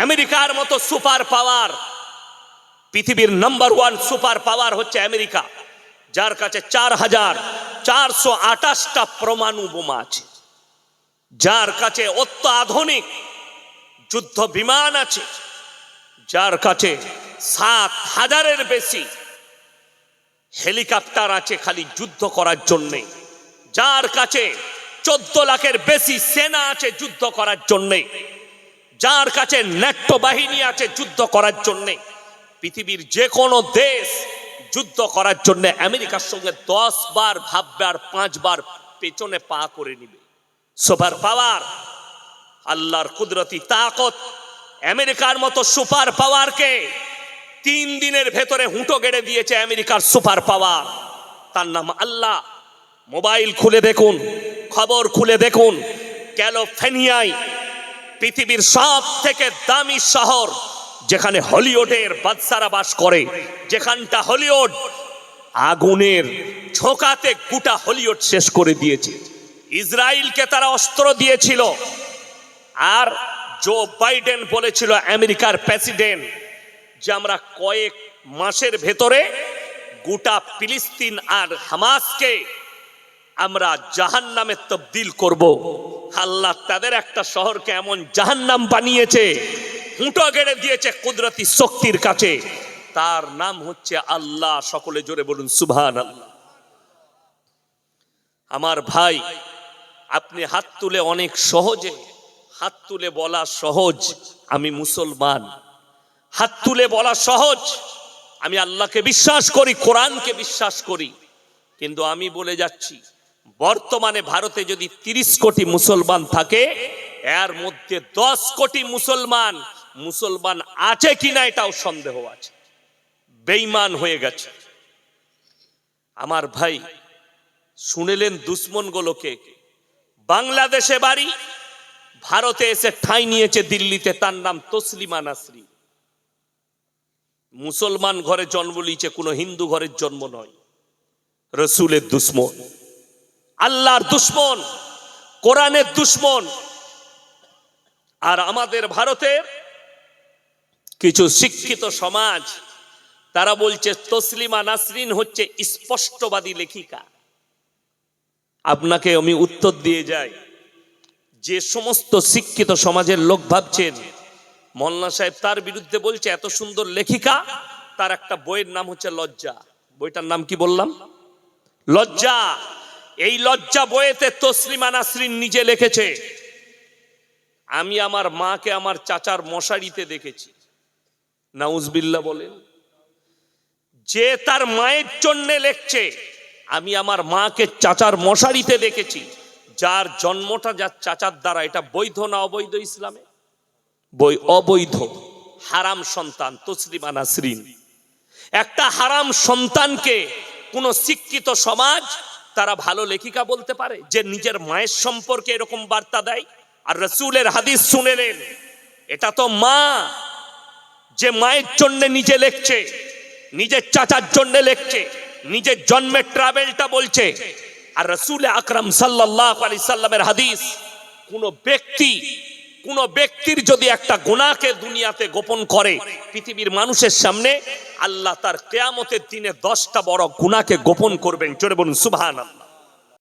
আমেরিকার মতো super power, পৃথিবীর নাম্বার 1 সুপার পাওয়ার হচ্ছে আমেরিকা, যার কাছে 4428টা পরমাণু বোমা আছে, যার কাছে অত্যাধুনিক যুদ্ধ বিমান আছে, যার কাছে 7000-এর বেশি হেলিকপ্টার আছে খালি যুদ্ধ করার জন্যে, যার কাছে 14 লাখের বেশি সেনা আছে যুদ্ধ করার জন্যে, যার কাছে ন্যাটো বাহিনী আছে যুদ্ধ করার জন্যে। পৃথিবীর যে কোনো দেশ যুদ্ধ করার জন্য আমেরিকার সঙ্গে 10 বার ভাববে আর 5 বার পেছনে পা করে নিবে। সুপার পাওয়ার, আল্লাহর কুদরতি তাকত আমেরিকার মতো সুপার পাওয়ারকে 3 দিনের ভেতরে হুঁটো গেড়ে দিয়েছে আমেরিকার সুপার পাওয়ার, তার নাম আল্লাহ। মোবাইল খুলে দেখুন, খবর খুলে দেখুন, ক্যালিফোর্নিয়ায় পৃথিবীর সব থেকে দামি শহর, যেখানে হলিউডের বাদশারা বাস করে, যেখানটা হলিউড আগুনের ঝোঁকাতে গোটা হলিউড শেষ করে দিয়েছে। ইসরায়েলকে তারা অস্ত্র দিয়েছিল, আর জো বাইডেন বলেছিল আমেরিকার প্রেসিডেন্ট যে আমরা কয়েক মাসের ভেতরে গোটা ফিলিস্তিন আর হামাসকে আমরা জাহান্নামে তবদিল করব। আল্লাহ তাদের একটা শহরকে এমন জাহান্নাম বানিয়েছে, হুঁটো গেড়ে দিয়েছে কুদরতি শক্তির কাছে, তার নাম হচ্ছে আল্লাহ। সকলে জোরে বলুন সুবহানাল্লাহ। আমার ভাই, আপনি হাত তুলে অনেক সহজে, হাত তুলে বলা সহজ আমি মুসলমান, হাত তুলে বলা সহজ আমি আল্লাহকে বিশ্বাস করি, কোরআনকে বিশ্বাস করি, কিন্তু আমি বলে যাচ্ছি বর্তমানে ভারতে যদি 30 কোটি মুসলমান থাকে, এর মধ্যে 10 কোটি মুসলমান আছে কিনা এটাও সন্দেহ আছে, বেঈমান হয়ে গেছে। আমার ভাই শুনেলেন দুশ্মনগুলোকে, বাংলাদেশে বাড়ি, ভারতে এসে ঠাঁই নিয়েছে দিল্লিতে, তার নাম তসলিমা নাসরিন। মুসলমান ঘরে জন্ম নিয়েছে, কোনো হিন্দু ঘরের জন্ম নয়। রসুলের দুশ্মন, আল্লাহর দুশ্মন, কোরআনের দুশ্মন। আর আমাদের ভারতের কিছু শিক্ষিত সমাজ তারা বলছে তসলিমা নাসরিন হচ্ছে স্পষ্টবাদী লেখিকা। আপনাকে আমি উত্তর দিয়ে যাই, যে সমস্ত শিক্ষিত সমাজের লোক ভাবছেন মোল্লা সাহেব তার বিরুদ্ধে বলছে এত সুন্দর লেখিকা, তার একটা বইয়ের নাম হচ্ছে লজ্জা। বইটার নাম কি বললাম? লজ্জা। এই লজ্জা বইয়েতে তসলিমা নাসরিন নিজে লিখেছে, আমি আমার মাকে আমার চাচার মশারিতে দেখেছি। নাউজবিল্লাহ বলেন। যে তার মায়ের জন্য লিখছে, আমি আমার মাকে চাচার মশারিতে দেখেছি, যার জন্মটা যার চাচার দ্বারা, এটা বৈধ না অবৈধ ইসলামে? বই অবৈধ, হারাম সন্তান তসলিমা নাসরিন। একটা হারাম সন্তানকে কোন শিক্ষিত সমাজ তারা ভালো লেখিকা বলতে পারে, যে নিজের মায়ের সম্পর্কে এরকম বার্তা দেয়? আর রাসূলের হাদিস শুনেলেন, এটা তো মা, যে মায়ের জন্য নিজে লিখছে, নিজের চাচার জন্য লিখছে, নিজের জন্মের ট্রাভেলটা বলছে। আর রাসূল আকরাম সাল্লাল্লাহু আলাইহি সাল্লামের হাদিস, কোন ব্যক্তির যদি একটা গুনাহকে দুনিয়াতে গোপন করে, পৃথিবীর মানুষের সামনে আল্লাহ তার কিয়ামতের দিনে 10টা বড় গুনাহকে গোপন করবেন। জোরে বলুন সুবহানাল্লাহ।